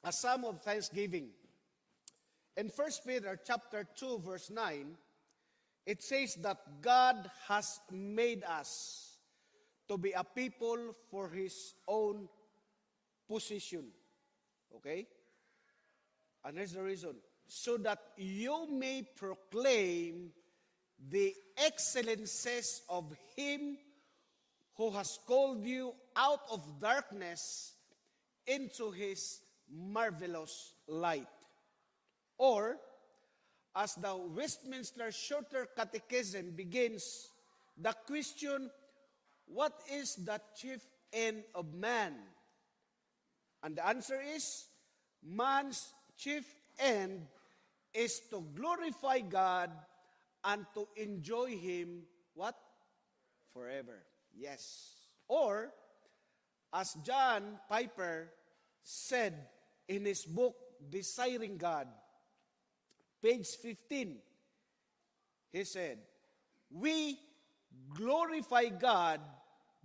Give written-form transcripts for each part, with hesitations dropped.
a psalm of thanksgiving. In 1 Peter chapter 2, verse 9, it says that God has made us to be a people for His own possession. Okay? And here's the reason. So that you may proclaim the excellences of Him who has called you out of darkness into His marvelous light. Or, as the Westminster Shorter Catechism begins, the question, what is the chief end of man? And the answer is, man's chief end is to glorify God and to enjoy Him, what? Forever. Yes. Or, as John Piper said in his book, Desiring God, page 15, he said, we glorify God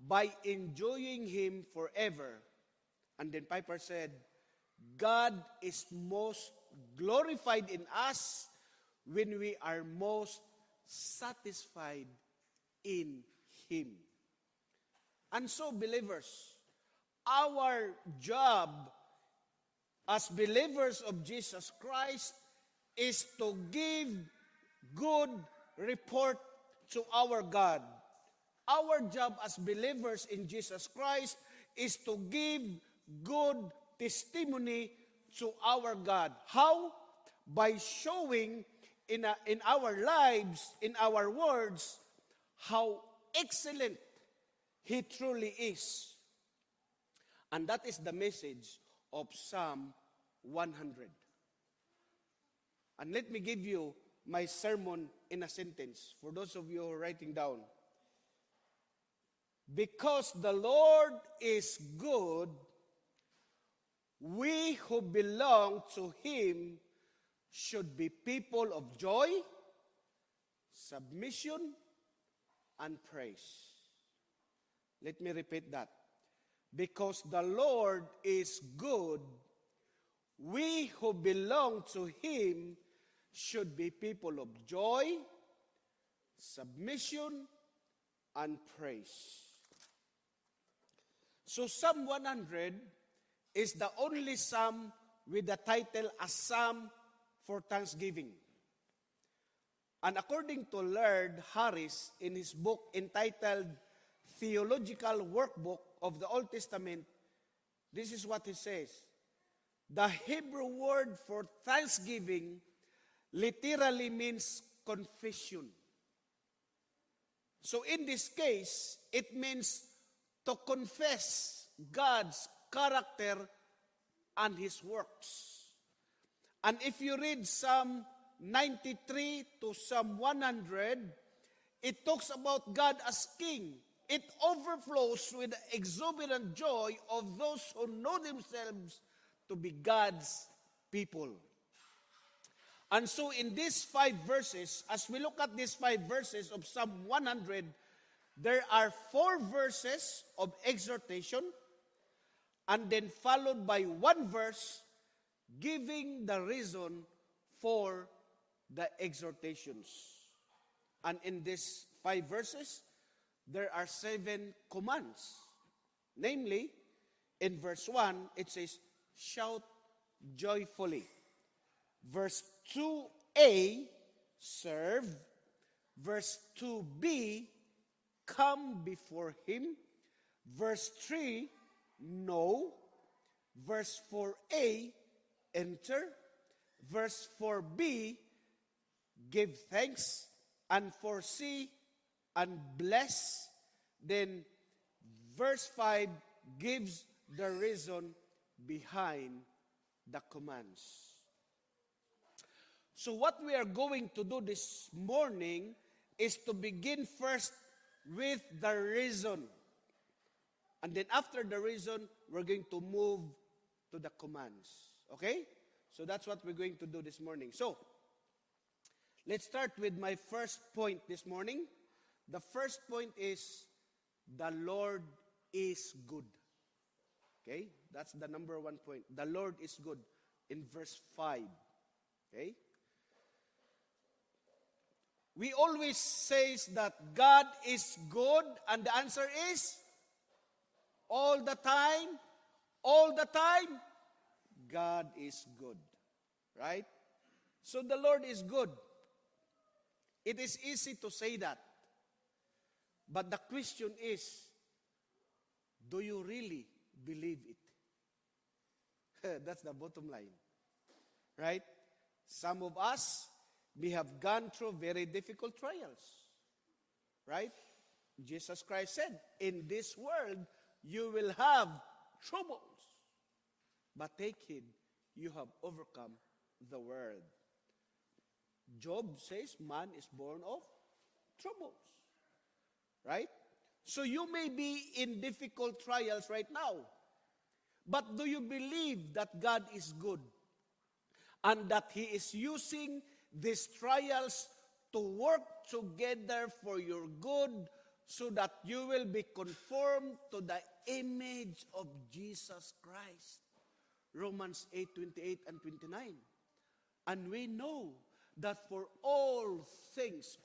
by enjoying Him forever. And then Piper said, God is most glorified in us when we are most satisfied in Him. And so, believers, our job as believers of Jesus Christ is to give good report to our God. Our job as believers in Jesus Christ is to give good testimony to our God. How? By showing in our lives, in our words, how excellent He truly is. And that is the message of Psalm 100. And let me give you my sermon in a sentence, for those of you who are writing down. Because the Lord is good, we who belong to Him should be people of joy, submission, and praise. Let me repeat that. Because the Lord is good, we who belong to Him should be people of joy, submission, and praise. So Psalm 100 is the only psalm with the title, A Psalm for Thanksgiving. And according to Laird Harris, in his book entitled Theological Workbook of the Old Testament, this is what he says. The Hebrew word for thanksgiving literally means confession. So in this case, it means to confess God's character and His works. And if you read Psalm 93 to Psalm 100, it talks about God as King. It overflows with the exuberant joy of those who know themselves to be God's people. And so in these 5 verses, as we look at these 5 verses of Psalm 100, there are 4 verses of exhortation, and then followed by 1 verse giving the reason for the exhortations. And in these 5 verses, there are 7 commands. Namely, in verse 1, it says, shout joyfully. Verse 2a, serve. Verse 2b, come before Him. Verse 3, know. Verse 4a, enter. Verse 4b, give thanks. And 4c, and bless. Then verse 5 gives the reason behind the commands. So what we are going to do this morning is to begin first with the reason. And then after the reason, we're going to move to the commands. Okay? So that's what we're going to do this morning. So, let's start with my first point this morning. The first point is, the Lord is good. Okay? That's the number one point. The Lord is good in verse 5. Okay? We always say that God is good, and the answer is all the time, God is good. Right? So the Lord is good. It is easy to say that. But the question is, do you really believe it? That's the bottom line. Right? Some of us, we have gone through very difficult trials. Right? Jesus Christ said, in this world, you will have troubles. But take heed, you have overcome the world. Job says, man is born of troubles. Right? So you may be in difficult trials right now. But do you believe that God is good? And that He is using these trials to work together for your good, so that you will be conformed to the image of Jesus Christ. Romans 8:28 and 29. And we know that for all things,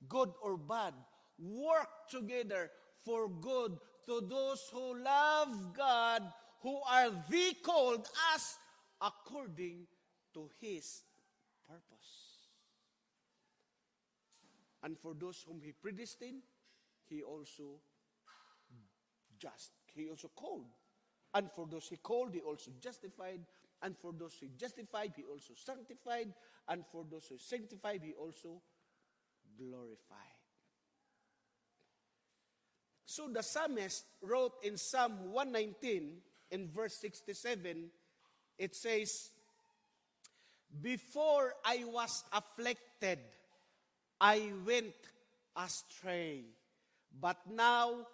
good or bad, work together for good to those who love God, who are the called as according to His purpose. And for those whom He predestined, He also called. And for those He called, He also justified. And for those He justified, He also sanctified. And for those who sanctified, He also glorified. So the psalmist wrote in Psalm 119, in verse 67, it says, before I was afflicted, I went astray. But now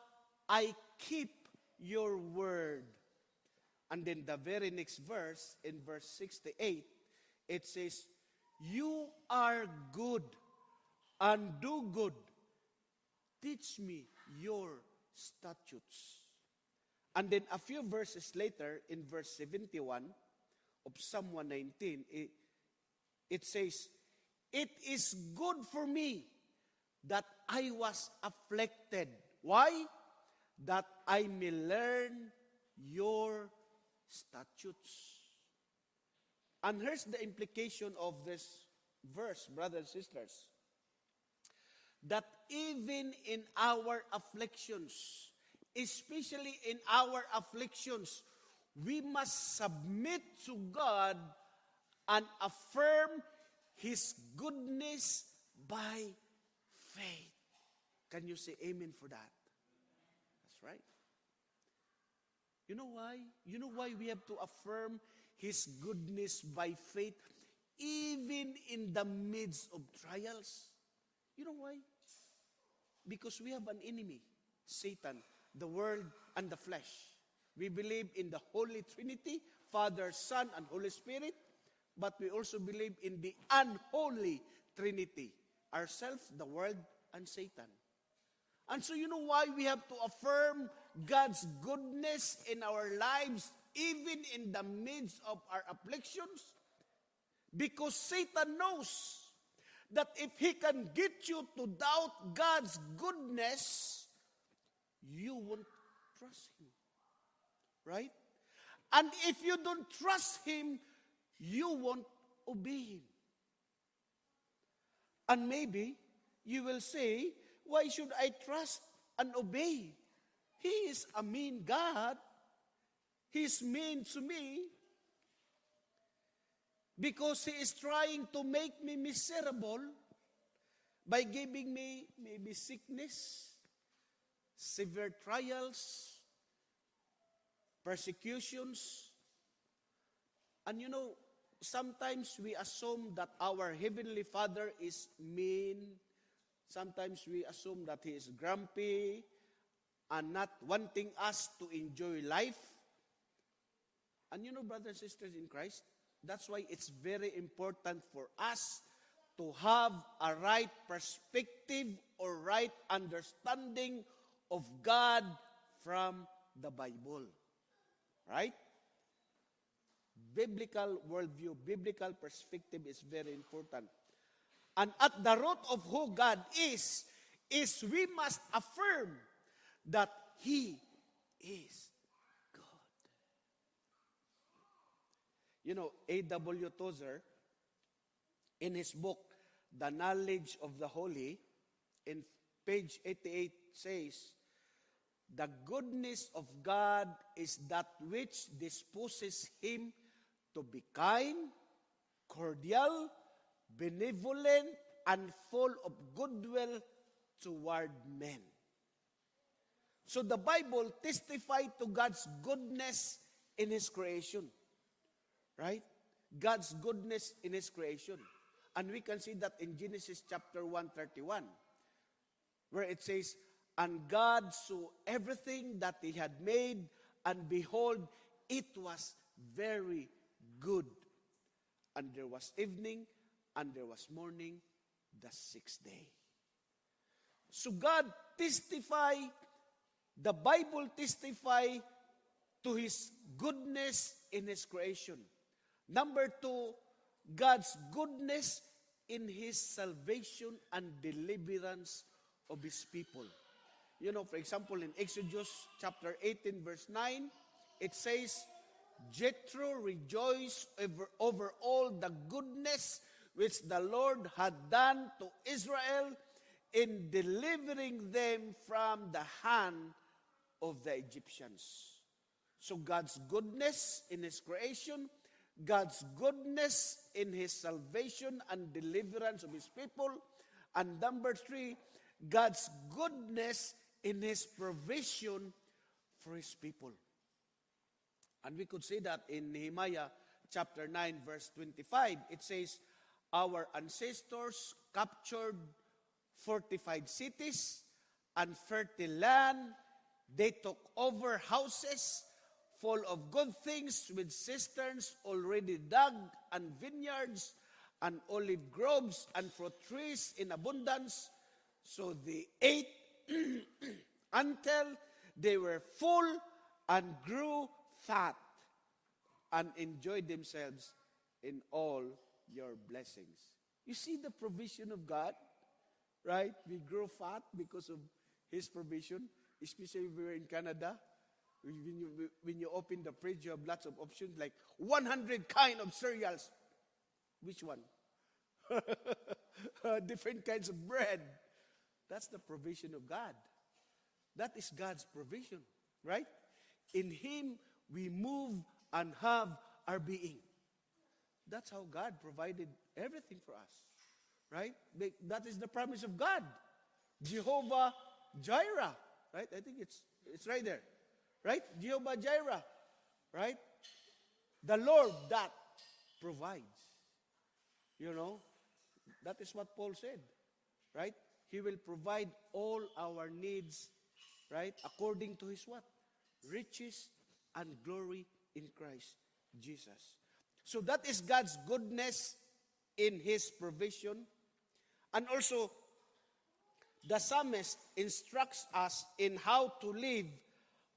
I keep your word. And then the very next verse, in verse 68, it says, you are good and do good. Teach me your statutes. And then a few verses later, in verse 71 of Psalm 119, it says, it is good for me that I was afflicted. Why? That I may learn your statutes. And here's the implication of this verse, brothers and sisters. That even in our afflictions, especially in our afflictions, we must submit to God and affirm His goodness by faith. Can you say amen for that? That's right. You know why? You know why we have to affirm His goodness by faith even in the midst of trials? You know why? Because we have an enemy, Satan, the world, and the flesh. We believe in the Holy Trinity, Father, Son, and Holy Spirit, but we also believe in the unholy Trinity, ourselves, the world, and Satan. And so you know why we have to affirm God's goodness in our lives, even in the midst of our afflictions? Because Satan knows that if he can get you to doubt God's goodness, you won't trust Him. Right? And if you don't trust Him, you won't obey Him. And maybe you will say, why should I trust and obey? He is a mean God. He is mean to me because He is trying to make me miserable by giving me maybe sickness, severe trials, persecutions. And you know, sometimes we assume that our Heavenly Father is mean. Sometimes we assume that He is grumpy and not wanting us to enjoy life. And you know, brothers and sisters in Christ, that's why it's very important for us to have a right perspective or right understanding of God from the Bible. Right? Biblical worldview, biblical perspective is very important. And at the root of who God is we must affirm that He is God. You know, A.W. Tozer, in his book, The Knowledge of the Holy, in page 88 says, the goodness of God is that which disposes Him to be kind, cordial, benevolent, and full of goodwill toward men. So the Bible testifies to God's goodness in His creation. Right? God's goodness in His creation. And we can see that in Genesis chapter 1:31, where it says, and God saw everything that He had made, and behold, it was very good. And there was evening, and there was morning, the sixth day. So God testify, the Bible testify to His goodness in His creation. Number two, God's goodness in His salvation and deliverance of His people. You know, for example, in Exodus chapter 18, verse 9, it says, Jethro rejoiced over all the goodness which the Lord had done to Israel in delivering them from the hand of the Egyptians. So God's goodness in His creation, God's goodness in His salvation and deliverance of His people, and number three, God's goodness in His provision for His people. And we could say that in Nehemiah chapter 9, verse 25, it says, our ancestors captured fortified cities and fertile land. They took over houses full of good things with cisterns already dug and vineyards and olive groves and fruit trees in abundance. So they ate until they were full and grew fat and enjoyed themselves in all your blessings. You see the provision of God, right? We grow fat because of His provision, especially if we're in Canada. When you open the fridge, you have lots of options, like 100 kind of cereals. Which one? Different kinds of bread. That's the provision of God. That is God's provision, right? In Him, we move and have our being. That's how God provided everything for us, right? That is the promise of God. Jehovah Jireh, right? I think it's right there, right? Jehovah Jireh, right? The Lord that provides. You know, that is what Paul said, right? He will provide all our needs, right? According to His what? Riches and glory in Christ Jesus. So that is God's goodness in His provision. And also, the psalmist instructs us in how to live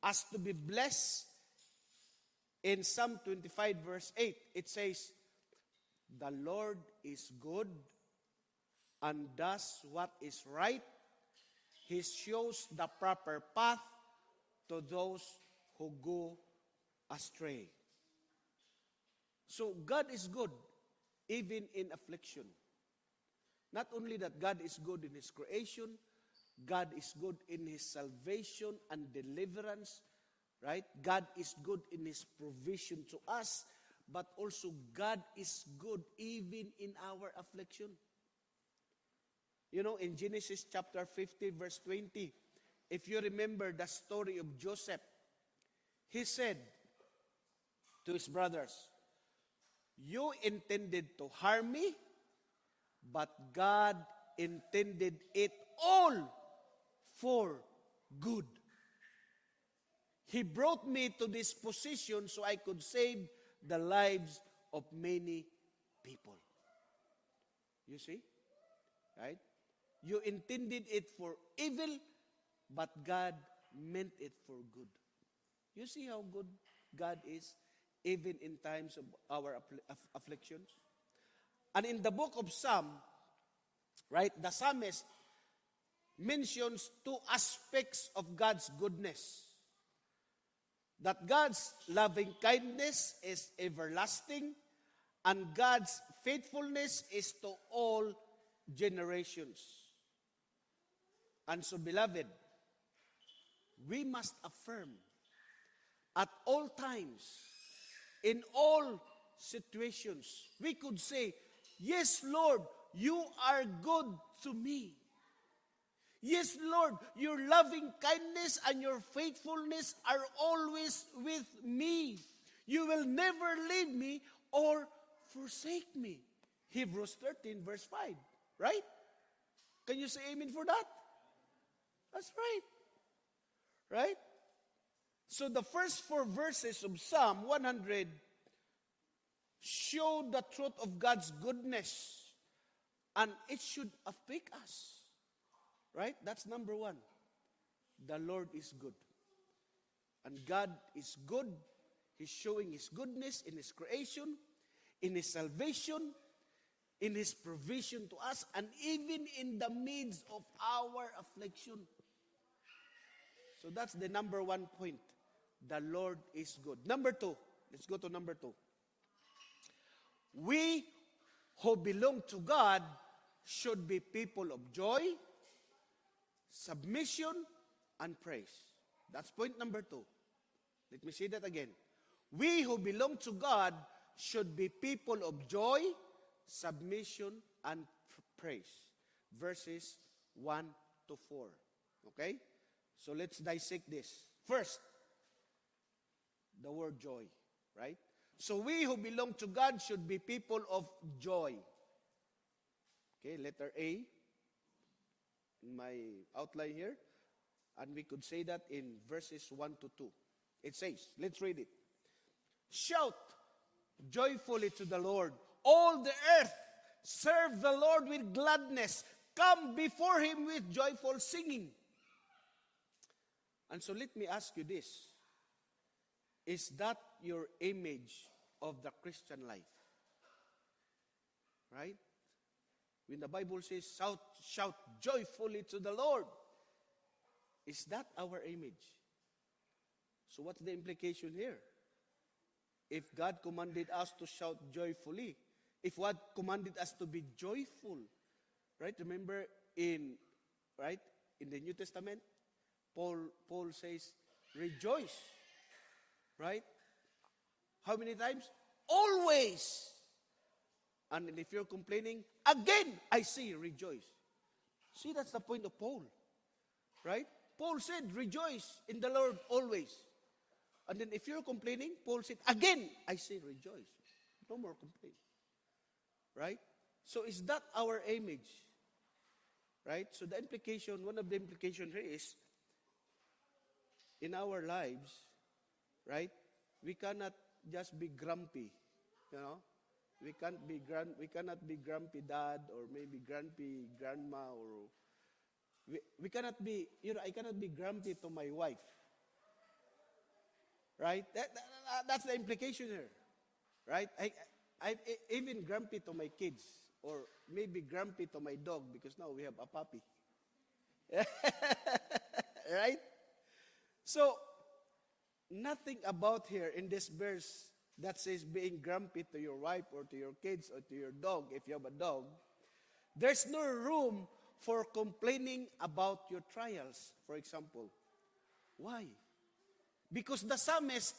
as to be blessed. In Psalm 25 verse 8, it says, the Lord is good and does what is right. He shows the proper path to those who go astray. So God is good even in affliction. Not only that God is good in His creation, God is good in His salvation and deliverance, right? God is good in His provision to us, but also God is good even in our affliction. You know, in Genesis chapter 50, verse 20, if you remember the story of Joseph, he said to his brothers, you intended to harm me, but God intended it all for good. He brought me to this position so I could save the lives of many people. You see? Right? You intended it for evil, but God meant it for good. You see how good God is, even in times of our afflictions. And in the book of Psalm, right, the psalmist mentions two aspects of God's goodness. That God's loving kindness is everlasting, and God's faithfulness is to all generations. And so, beloved, we must affirm at all times, in all situations, we could say, yes, Lord, you are good to me. Yes, Lord, your loving kindness and your faithfulness are always with me. You will never leave me or forsake me. Hebrews 13 verse 5, right? Can you say amen for that? That's right. Right? So the first 4 verses of Psalm 100 show the truth of God's goodness, and it should affect us. Right? That's number 1. The Lord is good. And God is good. He's showing His goodness in His creation, in His salvation, in His provision to us, and even in the midst of our affliction. So that's the number 1 point. The Lord is good. Number 2. Let's go to number 2. We who belong to God should be people of joy, submission, and praise. That's point number 2. Let me say that again. We who belong to God should be people of joy, submission, and praise. Verses 1 to 4. Okay? So let's dissect this. First, the word joy, right? So we who belong to God should be people of joy. Okay, letter A in my outline here. And we could say that in verses 1 to 2. It says, let's read it. Shout joyfully to the Lord, all the earth. Serve the Lord with gladness. Come before Him with joyful singing. And so let me ask you this. Is that your image of the Christian life? Right? When the Bible says, shout joyfully to the Lord, is that our image? So what's the implication here? If God commanded us to shout joyfully, if God commanded us to be joyful, right? Remember in the New Testament, Paul says, rejoice. Right? How many times? Always. And if you're complaining, again, I say rejoice. See, that's the point of Paul. Right? Paul said, rejoice in the Lord always. And then if you're complaining, Paul said, again, I say rejoice. No more complain. Right? So is that our image? Right? So the implication, one of the implications here is, in our lives, right? We cannot just be grumpy, you know. We cannot be grumpy dad or maybe grumpy grandma, or we cannot be, I cannot be grumpy to my wife. Right? That's the implication here. Right? I even grumpy to my kids, or maybe grumpy to my dog because now we have a puppy. Right? So, nothing about here in this verse that says being grumpy to your wife or to your kids or to your dog, if you have a dog. There's no room for complaining about your trials, for example. Why? Because the psalmist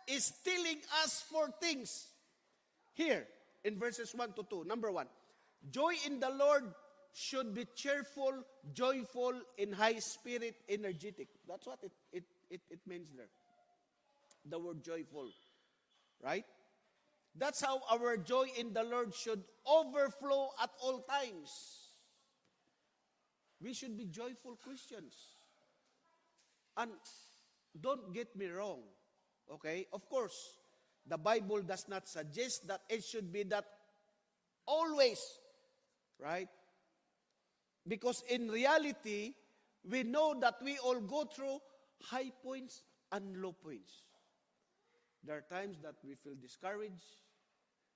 is telling us 4 things here in verses 1 to 2. Number 1, joy in the Lord should be cheerful, joyful, in high spirit, energetic. That's what it means there. The word joyful. Right? That's how our joy in the Lord should overflow at all times. We should be joyful Christians. And don't get me wrong. Okay? Of course, the Bible does not suggest that it should be that always. Right? Because in reality, we know that we all go through high points and low points. There are times that we feel discouraged.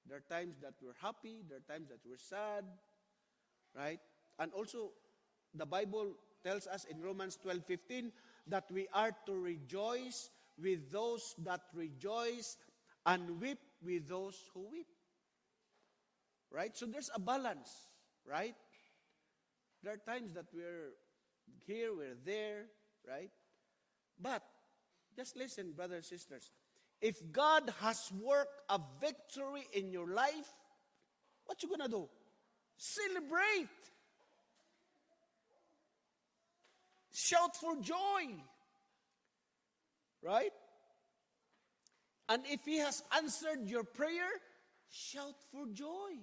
There are times that we're happy. There are times that we're sad. Right? And also, the Bible tells us in Romans 12:15 that we are to rejoice with those that rejoice and weep with those who weep. Right? So there's a balance. Right? There are times that we're here, we're there. Right? But, just listen, brothers and sisters. If God has worked a victory in your life, what you gonna do? Celebrate. Shout for joy. Right? And if He has answered your prayer, shout for joy.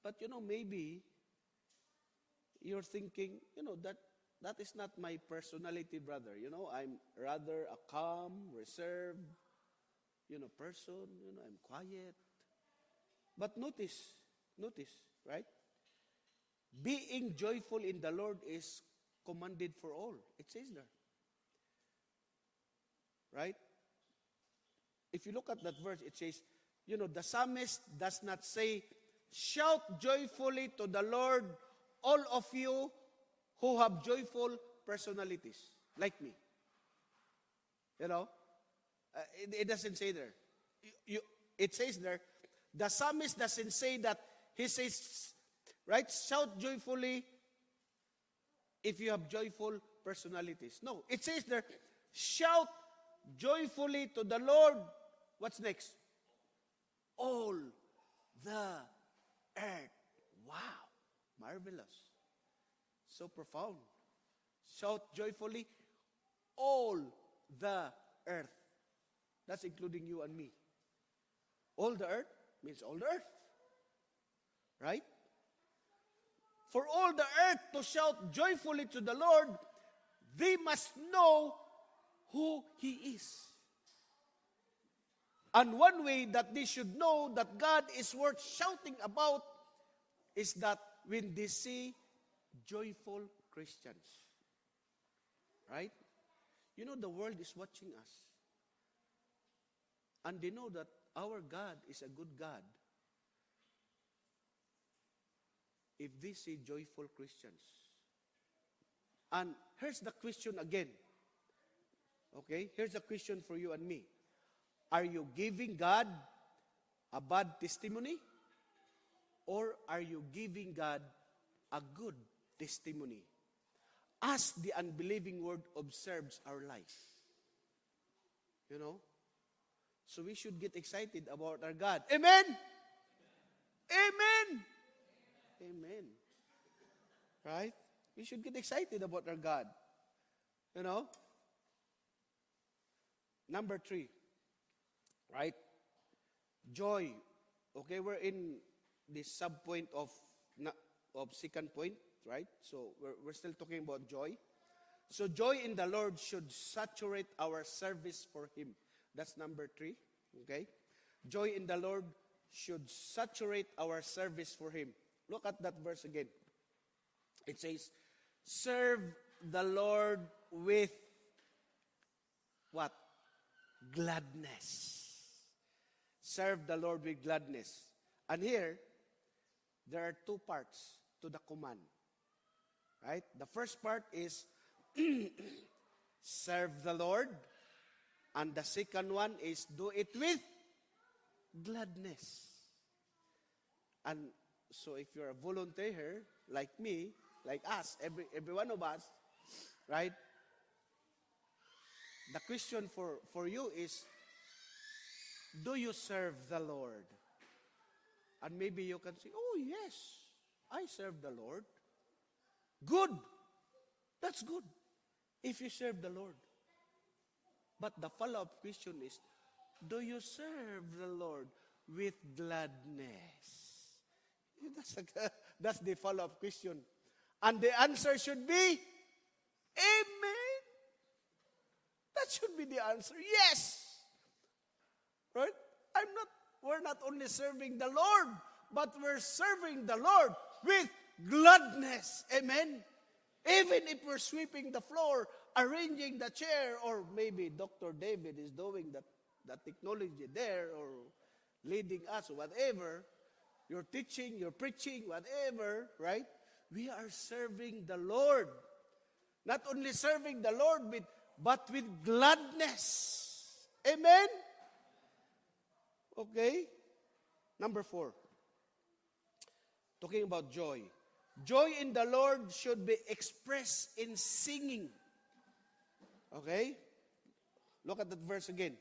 But maybe you're thinking, that is not my personality, brother. I'm rather a calm, reserved, person. I'm quiet. But notice, right? Being joyful in the Lord is commanded for all. It says there. Right? If you look at that verse, it says, the psalmist does not say, shout joyfully to the Lord, all of you who have joyful personalities, like me. It doesn't say there. It says there, the psalmist doesn't say that. He says, right, shout joyfully if you have joyful personalities. No, it says there, shout joyfully to the Lord. What's next? All the earth. Wow, marvelous. So profound. Shout joyfully, all the earth. That's including you and me. All the earth means all the earth. Right? For all the earth to shout joyfully to the Lord, they must know who He is. And one way that they should know that God is worth shouting about is that when they see joyful Christians. Right? The world is watching us. And they know that our God is a good God. If they see joyful Christians. And here's the question again. Okay? Here's the question for you and me. Are you giving God a bad testimony? Or are you giving God a good testimony? As the unbelieving world observes our life. So we should get excited about our God. Amen? Amen? Amen. Right? We should get excited about our God. Number 3. Right? Joy. Okay, we're in this sub-point of second point, right? So we're still talking about joy. So joy in the Lord should saturate our service for Him. That's number 3. Okay? Joy in the Lord should saturate our service for Him. Look at that verse again. It says, serve the Lord with what? Gladness. Serve the Lord with gladness. And here, there are 2 parts to the command. Right? The first part is serve the Lord. And the second one is do it with gladness. And so if you're a volunteer like me, like us, every one of us, right? The question for you is, do you serve the Lord? And maybe you can say, oh yes, I serve the Lord. Good. That's good. If you serve the Lord. But the follow-up question is, do you serve the Lord with gladness? That's the follow-up question. And the answer should be, Amen. That should be the answer. Yes. Right? We're not only serving the Lord, but we're serving the Lord with gladness. Amen. Even if we're sweeping the floor arranging the chair, or maybe Dr. David is doing that technology there, or leading us, whatever. You're teaching, you're preaching, whatever, right? We are serving the Lord. Not only serving the Lord, but with gladness. Amen? Okay? Number 4. Talking about joy. Joy in the Lord should be expressed in singing. Okay? Look at that verse again.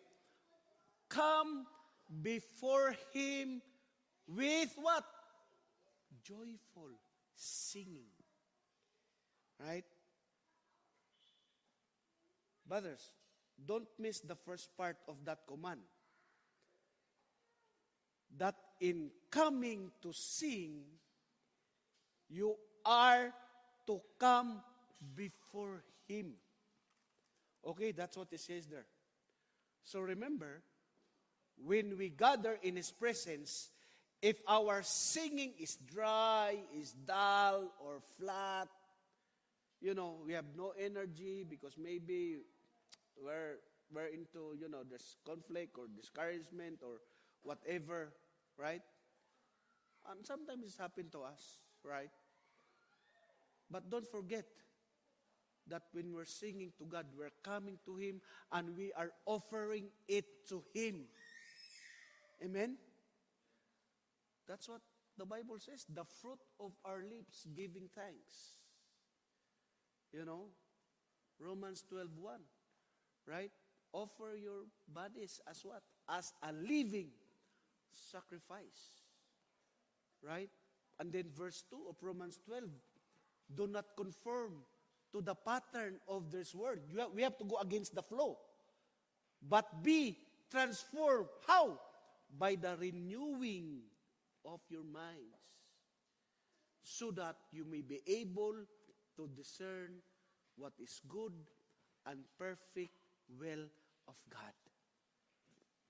Come before Him with what? Joyful singing. Right? Brothers, don't miss the first part of that command. That in coming to sing, you are to come before Him. Okay, that's what it says there. So remember, when we gather in His presence, if our singing is dry, is dull, or flat, we have no energy because maybe we're into, there's conflict or discouragement or whatever, right? And sometimes it's happened to us, right? But don't forget that when we're singing to God, we're coming to Him and we are offering it to Him. Amen? That's what the Bible says. The fruit of our lips giving thanks. Romans 12:1, right? Offer your bodies as what? As a living sacrifice. Right? And then verse 2 of Romans 12, do not conform to the pattern of this world. We have to go against the flow. But be transformed. How? By the renewing of your minds, so that you may be able to discern what is good and perfect will of God.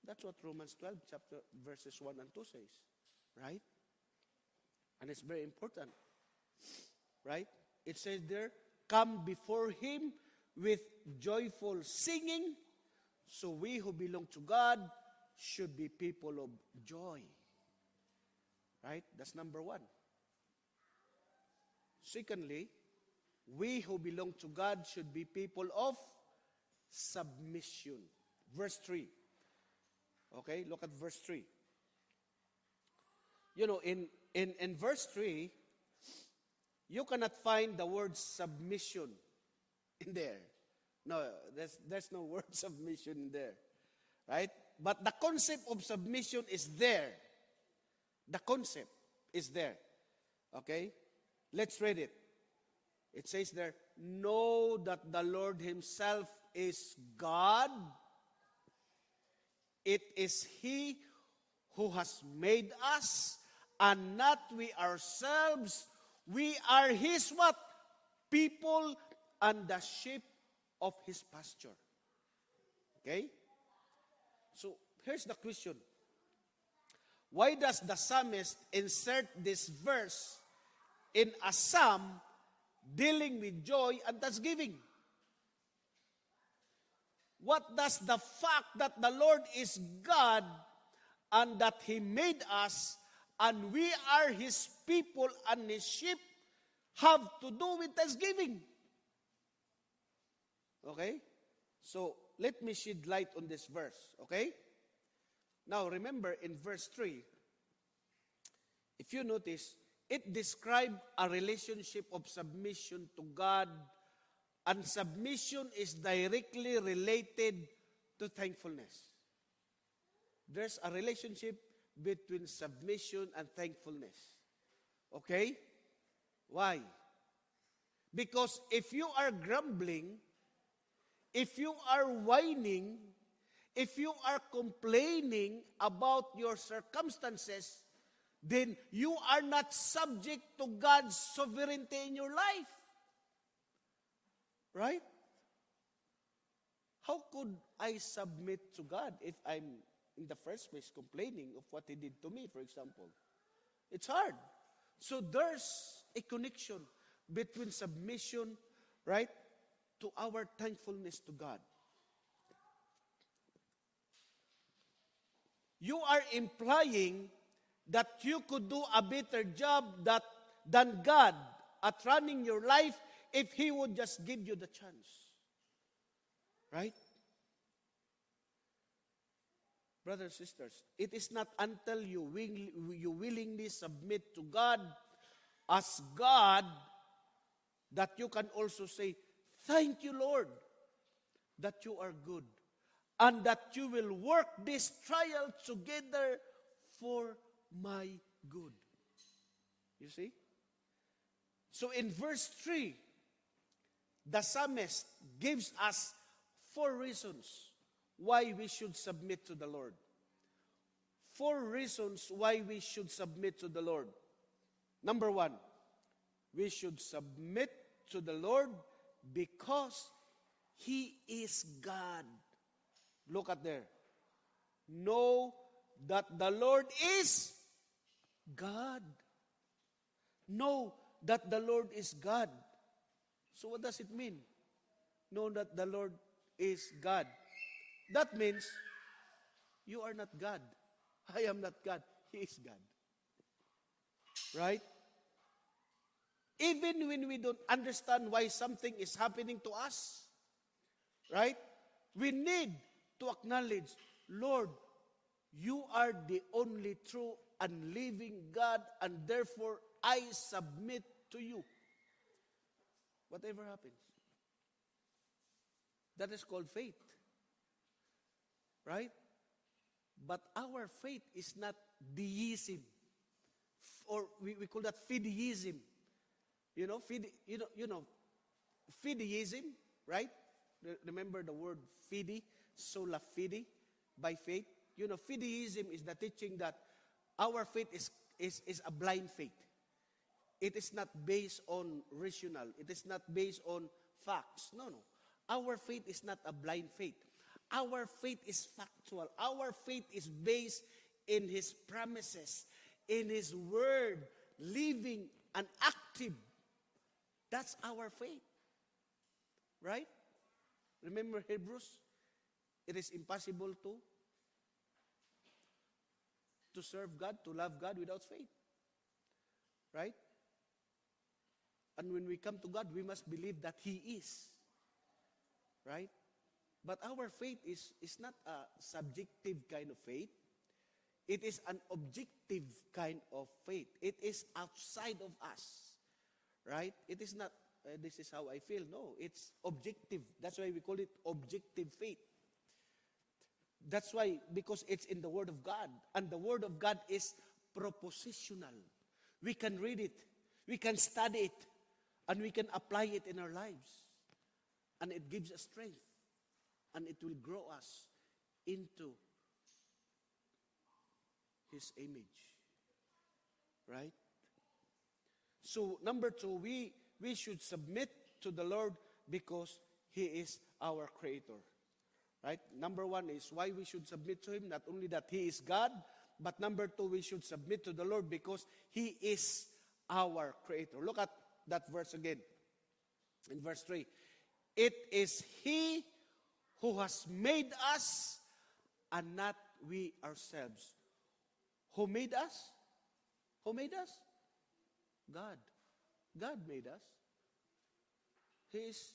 That's what Romans 12, chapter verses 1 and 2 says. Right? And it's very important. Right? It says there, come before Him with joyful singing. So we who belong to God should be people of joy. Right? That's number 1. Secondly, we who belong to God should be people of submission. Verse 3. Okay, look at verse 3. In verse 3, you cannot find the word submission in there. No, there's no word submission in there. Right? But the concept of submission is there. The concept is there. Okay? Let's read it. It says there, know that the Lord Himself is God. It is He who has made us, and not we ourselves. We are His what? People and the sheep of His pasture. Okay? So, here's the question. Why does the psalmist insert this verse in a psalm dealing with joy and thanksgiving? What does the fact that the Lord is God and that He made us and we are His people and His sheep have to do with thanksgiving? Okay? So, let me shed light on this verse. Okay? Now, remember in verse 3, if you notice, it describes a relationship of submission to God, and submission is directly related to thankfulness. There's a relationship between submission and thankfulness. Okay? Why? Because if you are grumbling, if you are whining, if you are complaining about your circumstances, then you are not subject to God's sovereignty in your life. Right? How could I submit to God if I'm in the first place complaining of what He did to me, for example? It's hard. So there's a connection between submission, right, to our thankfulness to God. You are implying that you could do a better job than God at running your life if He would just give you the chance. Right? Brothers and sisters, it is not until you willingly submit to God as God that you can also say, thank you, Lord, that you are good, and that you will work this trial together for my good. You see? So in verse 3, the psalmist gives us 4 reasons why we should submit to the Lord. 4 reasons why we should submit to the Lord. Number 1, we should submit to the Lord because He is God. Look at there. Know that the Lord is God. Know that the Lord is God. So what does it mean? Know that the Lord is God. That means you are not God. I am not God. He is God. Right? Even when we don't understand why something is happening to us, right? We need to acknowledge, Lord, you are the only true and living God, and therefore I submit to you. Whatever happens. That is called faith. Right? But our faith is not deism. Or we call that fideism. You know, fideism, right? Remember the word fide, sola fide, by faith. You know, fideism is the teaching that our faith is a blind faith. It is not based on rational. It is not based on facts. No. Our faith is not a blind faith. Our faith is factual. Our faith is based in His promises, in His word, living and active. That's our faith. Right? Remember Hebrews? It is impossible to serve God, to love God without faith. Right? And when we come to God, we must believe that He is. Right? But our faith is not a subjective kind of faith. It is an objective kind of faith. It is outside of us. Right? It is not, this is how I feel. No, it's objective. That's why we call it objective faith. That's why, because it's in the Word of God. And the Word of God is propositional. We can read it. We can study it. And we can apply it in our lives. And it gives us strength. And it will grow us into His image. Right? So, number 2, we should submit to the Lord because He is our Creator. Right? Number 1 is why we should submit to Him, not only that He is God, but number 2, we should submit to the Lord because He is our Creator. Look at that verse again. In verse 3, it is He who has made us and not we ourselves. Who made us? Who made us? God. God made us. He is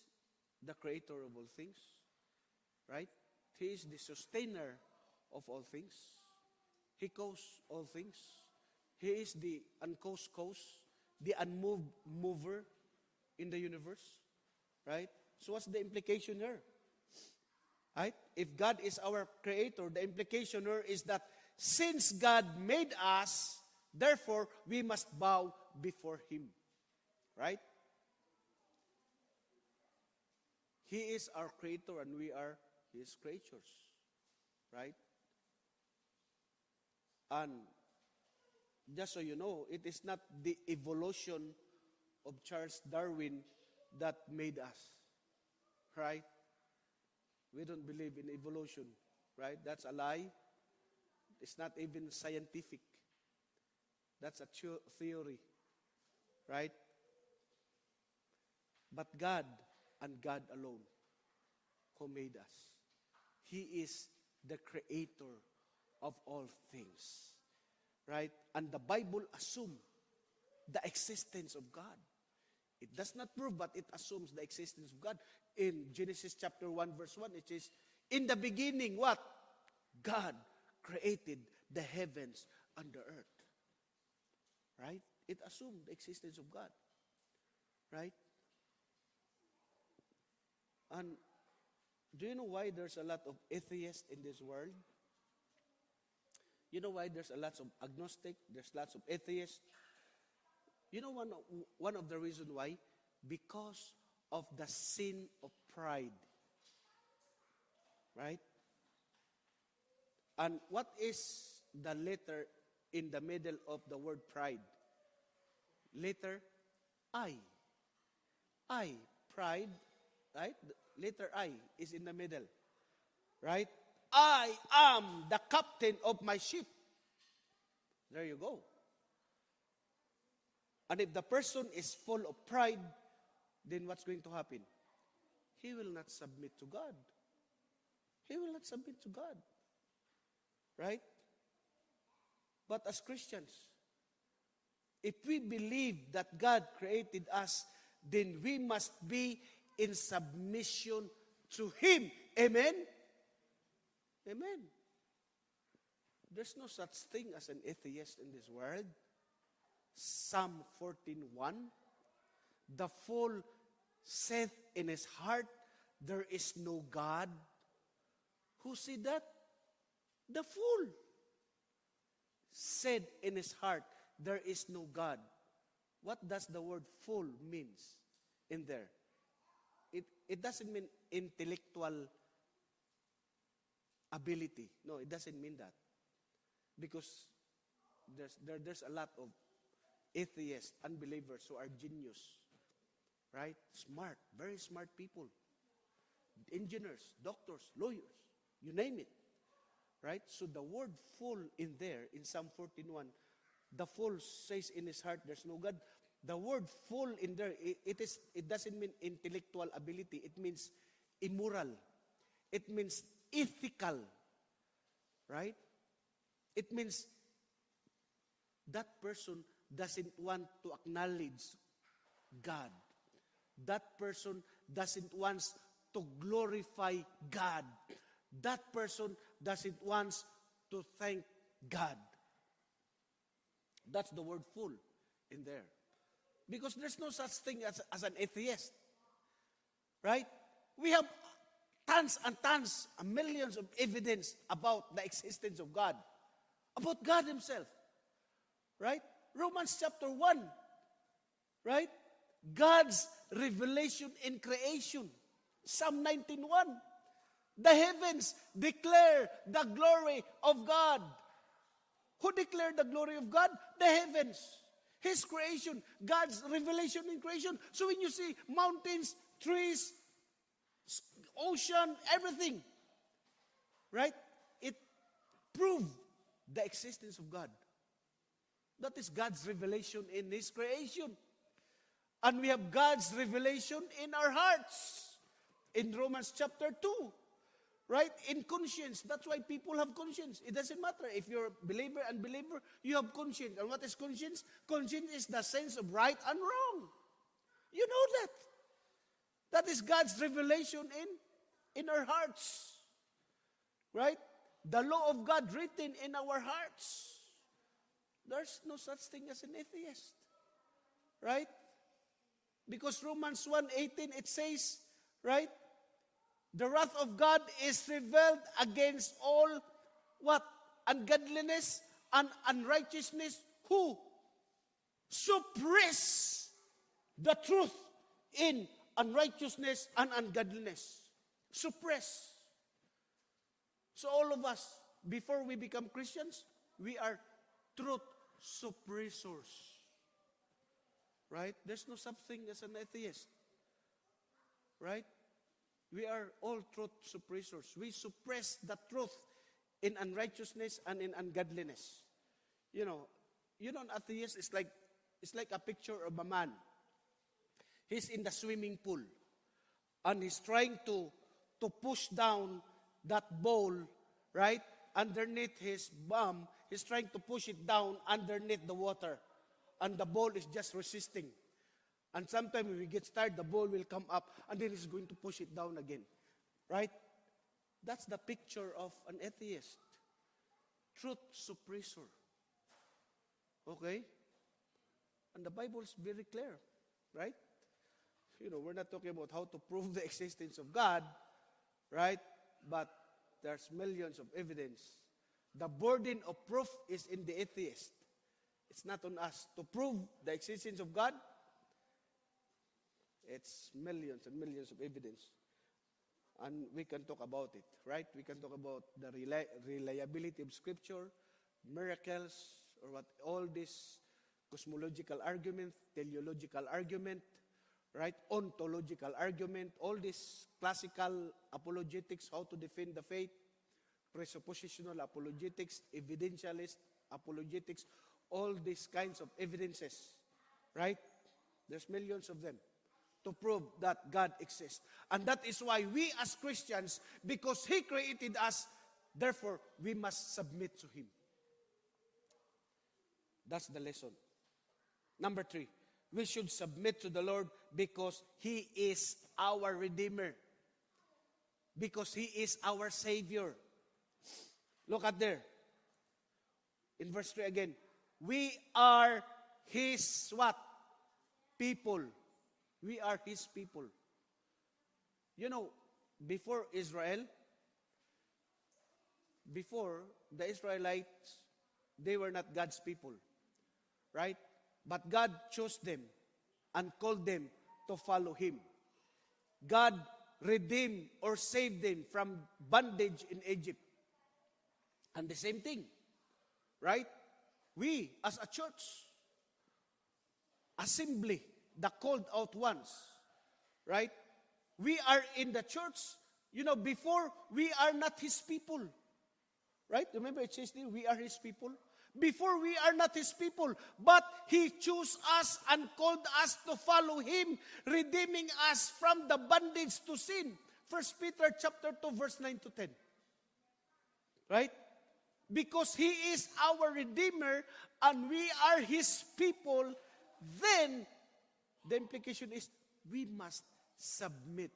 the creator of all things. Right? He is the sustainer of all things. He caused all things. He is the uncaused cause, the unmoved mover in the universe. Right? So what's the implication here? Right? If God is our creator, the implication here is that since God made us, therefore we must bow before Him. Right? He is our creator and we are His creatures. Right? And just so you know, it is not the evolution of Charles Darwin that made us. Right? We don't believe in evolution. Right? That's a lie. It's not even scientific. That's a theory. Right? But God and God alone who made us. He is the creator of all things. Right? And the Bible assumes the existence of God. It does not prove, but it assumes the existence of God. In Genesis chapter 1, verse 1, it says, in the beginning, what? God created the heavens and the earth. Right? It assumed the existence of God. Right? And do you know why there's a lot of atheists in this world? You know why there's a lot of agnostic, there's lots of atheists? You know one of the reasons why? Because of the sin of pride. Right? And what is the letter in the middle of the word pride? Letter I. I, pride, right? The letter I is in the middle. Right? I am the captain of my ship. There you go. And if the person is full of pride, then what's going to happen? He will not submit to God. He will not submit to God. Right? But as Christians, if we believe that God created us, then we must be in submission to Him. Amen? Amen. There's no such thing as an atheist in this world. Psalm 14:1, the fool saith in his heart, there is no God. Who said that? The fool said in his heart, there is no God. What does the word fool means in there? It doesn't mean intellectual ability. No, it doesn't mean that. Because there's a lot of atheists, unbelievers who are genius. Right? Smart, very smart people. Engineers, doctors, lawyers, you name it. Right? So the word fool in there, in Psalm 14:1, the fool says in his heart, there's no God. The word fool in there, it doesn't mean intellectual ability. It means immoral. It means ethical. Right? It means that person doesn't want to acknowledge God. That person doesn't want to glorify God. That person doesn't want to thank God. That's the word fool in there. Because there's no such thing as an atheist. Right? We have tons and tons, millions of evidence about the existence of God. About God Himself. Right? Romans chapter 1. Right? God's revelation in creation. Psalm 19:1. The heavens declare the glory of God. Who declared the glory of God? The heavens. His creation. God's revelation in creation. So when you see mountains, trees, ocean, everything, right? It proves the existence of God. That is God's revelation in His creation. And we have God's revelation in our hearts. In Romans chapter 2. Right? In conscience. That's why people have conscience. It doesn't matter if you're a believer, unbeliever, you have conscience. And what is conscience? Conscience is the sense of right and wrong. You know that. That is God's revelation in our hearts. Right? The law of God written in our hearts. There's no such thing as an atheist. Right? Because Romans 1:18, it says, right? The wrath of God is revealed against all what? Ungodliness and unrighteousness. Who? Suppress the truth in unrighteousness and ungodliness. Suppress. So all of us, before we become Christians, we are truth suppressors. Right? There's no such thing as an atheist. Right? We are all truth suppressors. We suppress the truth in unrighteousness and in ungodliness. You know, an atheist is like a picture of a man. He's in the swimming pool. and he's trying to push down that bowl, right, underneath his bum. He's trying to push it down underneath the water, and the bowl is just resisting. And sometimes when we get tired, the bowl will come up, and then he's going to push it down again, right? That's the picture of an atheist. Truth suppressor. Okay? And the Bible is very clear, right? We're not talking about how to prove the existence of God, right? But there's millions of evidence. The burden of proof is in the atheist. It's not on us. To prove the existence of God, it's millions and millions of evidence. And we can talk about it, right? We can talk about the reliability of Scripture, miracles, or what, all this cosmological argument, teleological argument, right? Ontological argument, all this classical apologetics, how to defend the faith, presuppositional apologetics, evidentialist apologetics, all these kinds of evidences, right? There's millions of them to prove that God exists. And that is why we as Christians, because He created us, therefore we must submit to Him. That's the lesson. Number 3, we should submit to the Lord because He is our Redeemer. Because He is our Savior. Look at there. In verse 3 again. We are His what? People. We are His people. Before the Israelites, they were not God's people. Right? But God chose them and called them to follow Him. God redeemed or saved them from bondage in Egypt. And the same thing, right? We, as a church, assembly, the called out ones, right? We are in the church. Before, we are not His people. Right? Remember it says there, we are His people. Before, we are not His people, but He chose us and called us to follow Him, redeeming us from the bondage to sin. 1 Peter chapter 2, verse 9 to 10. Right? Because He is our Redeemer and we are His people, then the implication is we must submit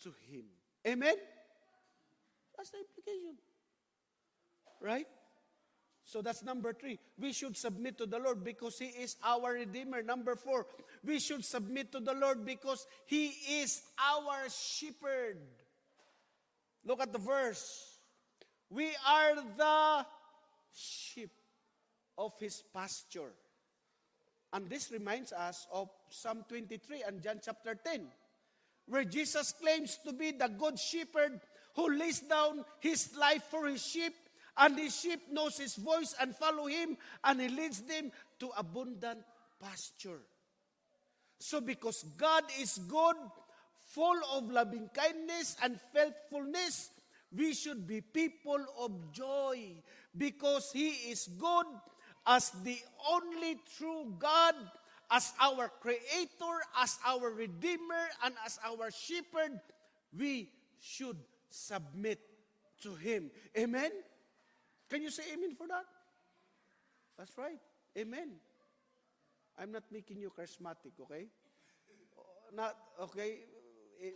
to Him. Amen? That's the implication. Right? So that's number 3. We should submit to the Lord because He is our Redeemer. Number 4, we should submit to the Lord because He is our shepherd. Look at the verse. We are the sheep of His pasture. And this reminds us of Psalm 23 and John chapter 10, where Jesus claims to be the good shepherd who lays down His life for His sheep, and His sheep knows His voice and follow Him, and He leads them to abundant pasture. So because God is good, full of loving kindness and faithfulness, we should be people of joy because He is good as the only true God, as our Creator, as our Redeemer, and as our Shepherd. We should submit to Him. Amen? Can you say amen for that? That's right. Amen. I'm not making you charismatic, okay? Not, okay,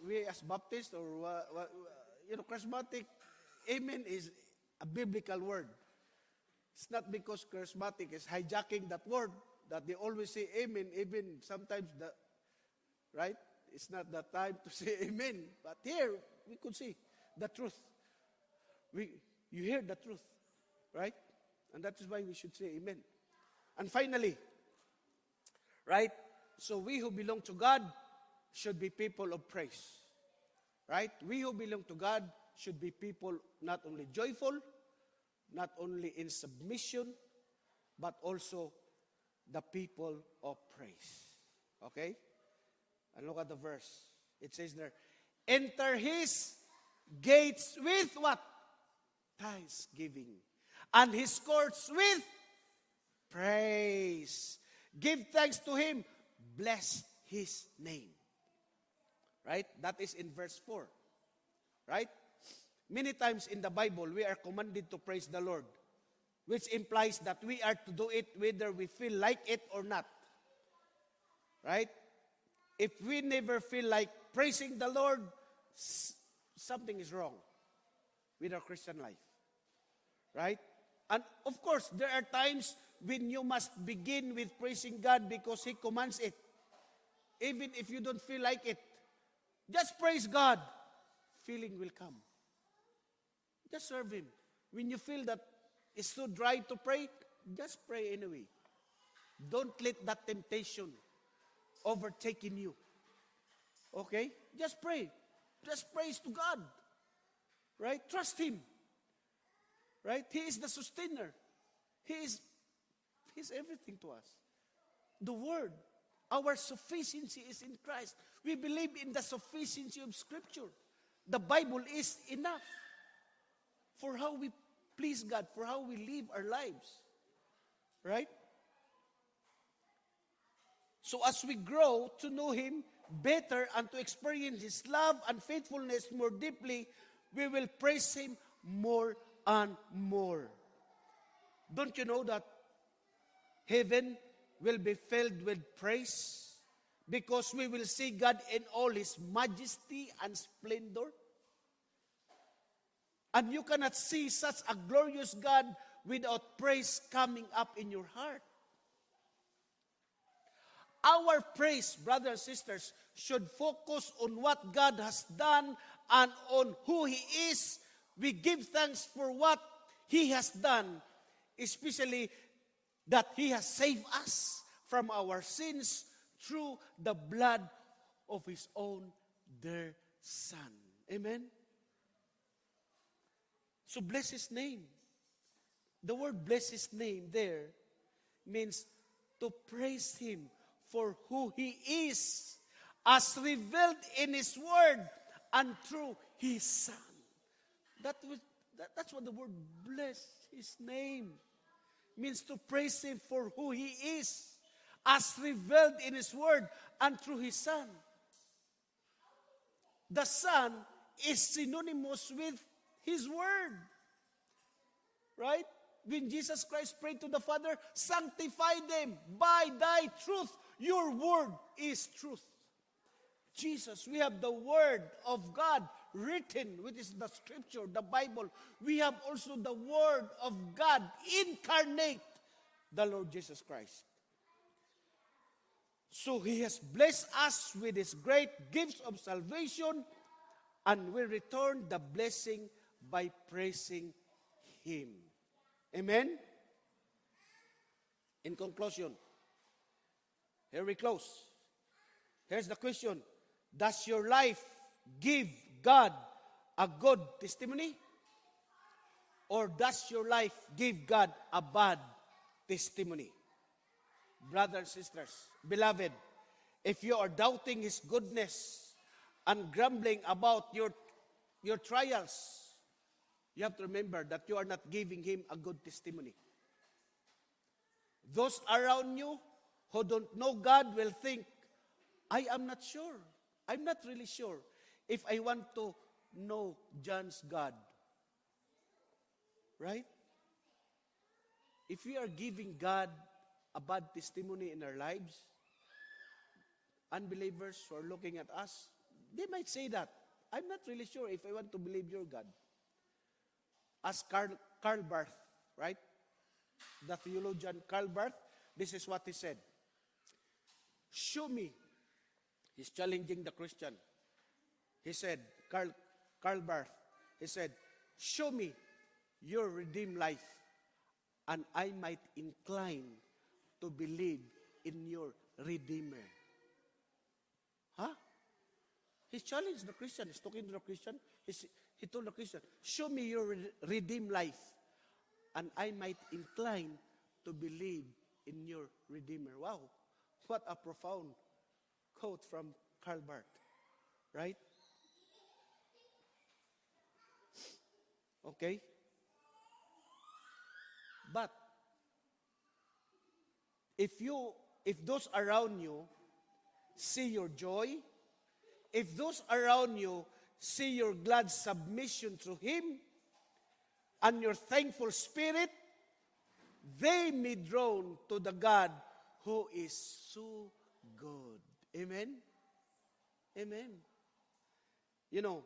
we as Baptists or, charismatic, amen is a biblical word. It's not because charismatic is hijacking that word that they always say amen, even sometimes, right? It's not the time to say amen. But here, we could see the truth. You hear the truth, right? And that is why we should say amen. And finally, right? So we who belong to God should be people of praise. Right? We who belong to God should be people not only joyful, not only in submission, but also the people of praise. Okay? And look at the verse. It says there, enter His gates with what? Thanksgiving. And His courts with praise. Give thanks to Him. Bless His name. Right? That is in verse 4. Right? Many times in the Bible, we are commanded to praise the Lord, which implies that we are to do it whether we feel like it or not. Right? If we never feel like praising the Lord, something is wrong with our Christian life. Right? And of course, there are times when you must begin with praising God because He commands it. Even if you don't feel like it, just praise God. Feeling will come. Just serve Him. When you feel that it's so dry to pray, just pray anyway. Don't let that temptation overtaking you. Okay? Just pray. Just praise to God. Right? Trust Him. Right? He is the sustainer. He's everything to us. The Word. Our sufficiency is in Christ. We believe in the sufficiency of Scripture. The Bible is enough for how we please God, for how we live our lives. Right? So as we grow to know Him better and to experience His love and faithfulness more deeply, we will praise Him more and more. Don't you know that heaven will be filled with praise because we will see God in all His majesty and splendor? And you cannot see such a glorious God without praise coming up in your heart. Our praise, brothers and sisters, should focus on what God has done and on who He is. We give thanks for what He has done, especially that He has saved us from our sins through the blood of His own dear Son. Amen? So bless His name. The word bless His name there means to praise Him for who He is, as revealed in His Word and through His Son. That's what the word bless His name means, to praise Him for who He is, as revealed in His Word and through His Son. The Son is synonymous with His Word. Right? When Jesus Christ prayed to the Father, sanctify them by Thy truth. Your Word is truth. Jesus, we have the Word of God written, which is the Scripture, the Bible. We have also the Word of God incarnate, the Lord Jesus Christ. So He has blessed us with His great gifts of salvation, and we return the blessing by praising Him. Amen? In conclusion, here we close. Here's the question. Does your life give God a good testimony? Or does your life give God a bad testimony? Brothers and sisters, beloved, if you are doubting His goodness and grumbling about your trials, you have to remember that you are not giving Him a good testimony. Those around you who don't know God will think, I am not sure. I'm not really sure if I want to know John's God. Right? If we are giving God a bad testimony in our lives, unbelievers who are looking at us, they might say that, I'm not really sure if I want to believe your God. As Karl Barth, right? The theologian Karl Barth, this is what he said. Show me. He's challenging the Christian. He said, Karl Barth, he said, show me your redeemed life, and I might incline to believe in your Redeemer. Huh? He challenged the Christian. He's talking to the Christian. He told the Christian, show me your redeemed life, and I might incline to believe in your Redeemer. Wow, what a profound quote from Karl Barth, right? Okay? But if those around you see your joy, if those around you see your glad submission to Him and your thankful spirit, they may drawn to the God who is so good. Amen? Amen. You know,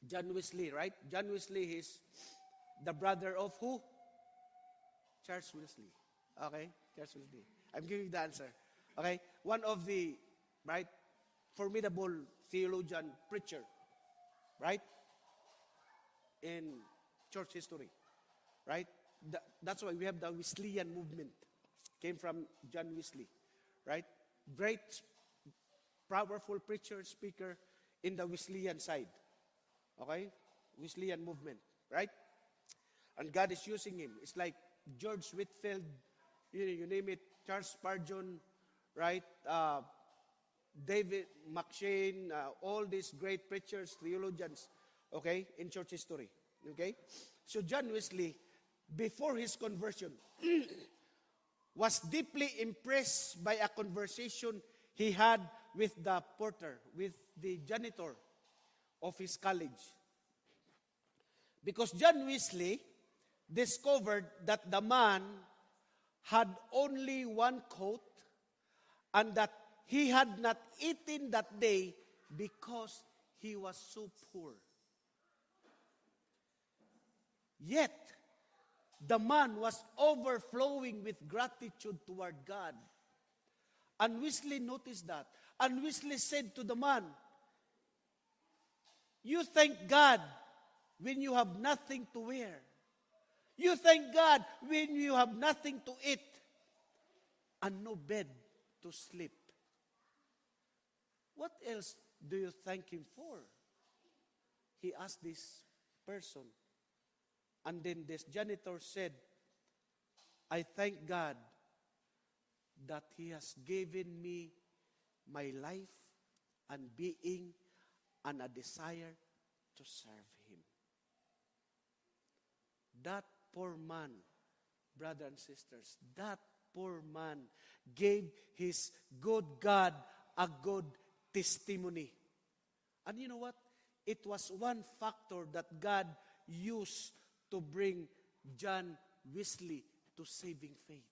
John Wesley, right? John Wesley is the brother of who? Charles Wesley. Okay? Charles Wesley. I'm giving the answer. Okay? One of the, right, formidable theologian, preacher, right? In church history. Right? That's why we have the Wesleyan movement. Came from John Wesley. Right? Great, powerful preacher, speaker in the Wesleyan side. Okay? Wesleyan movement. Right? And God is using him. It's like George Whitefield, you name it, Charles Spurgeon, right? David McShane, all these great preachers, theologians, okay, in church history. Okay? So John Wesley, before his conversion, was deeply impressed by a conversation he had with the porter, with the janitor of his college. Because John Wesley discovered that the man had only one coat and that he had not eaten that day because he was so poor. Yet, the man was overflowing with gratitude toward God. And Wesley noticed that. And Wesley said to the man, "You thank God when you have nothing to wear. You thank God when you have nothing to eat and no bed to sleep. What else do you thank Him for?" He asked this person. And then this janitor said, "I thank God that He has given me my life and being and a desire to serve Him." That poor man, brothers and sisters, that poor man gave his good God a good testimony. And you know what? It was one factor that God used to bring John Wesley to saving faith.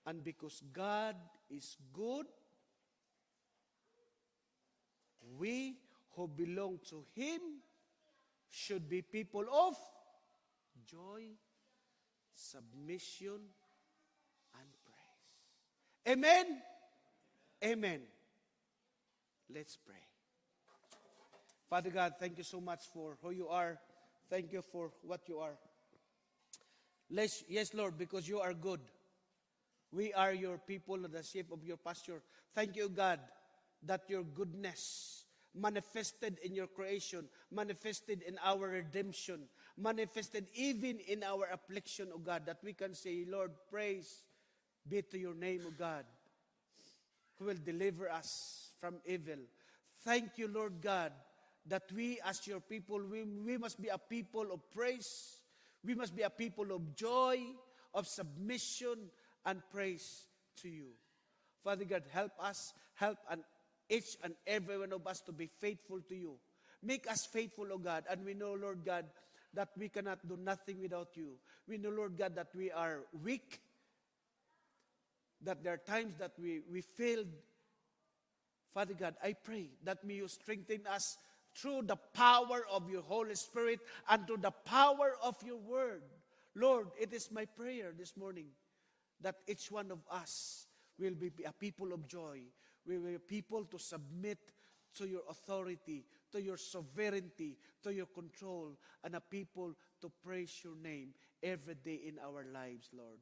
And because God is good, we who belong to Him should be people of joy, submission, and praise. Amen? Amen. Let's pray. Father God, thank you so much for who you are. Thank you for what you are. Yes, Lord, because you are good. We are your people, the sheep of your pasture. Thank you, God, that your goodness manifested in your creation, manifested in our redemption, manifested even in our affliction, O God, that we can say, Lord, praise be to your name, O God, who will deliver us from evil. Thank you, Lord God, that we as your people, we must be a people of praise. We must be a people of joy, of submission, and praise to you. Father God, help us, help each and every one of us to be faithful to you. Make us faithful, O God, and we know, Lord God, that we cannot do nothing without you. We know, Lord God, that we are weak, that there are times that we failed. Father God, I pray that may you strengthen us through the power of your Holy Spirit and through the power of your word. Lord, it is my prayer this morning that each one of us will be a people of joy. We will be people to submit to your authority, to your sovereignty, to your control, and a people to praise your name every day in our lives, Lord.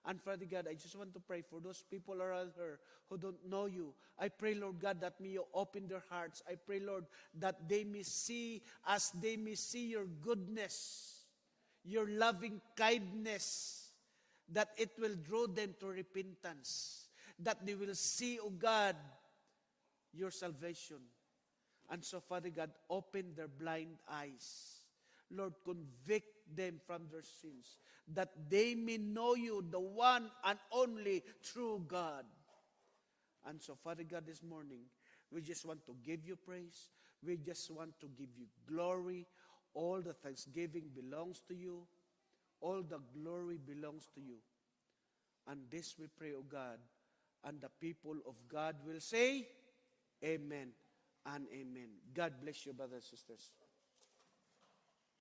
And Father God, I just want to pray for those people around her who don't know you. I pray, Lord God, that may you open their hearts. I pray, Lord, that they may see, as they may see your goodness, your loving kindness, that it will draw them to repentance, that they will see, O God, your salvation. And so, Father God, open their blind eyes. Lord, convict them from their sins, that they may know you, the one and only true God. And so, Father God, this morning, we just want to give you praise. We just want to give you glory. All the thanksgiving belongs to you. All the glory belongs to you. And this we pray, O God, and the people of God will say, Amen and amen. God bless you, brothers and sisters.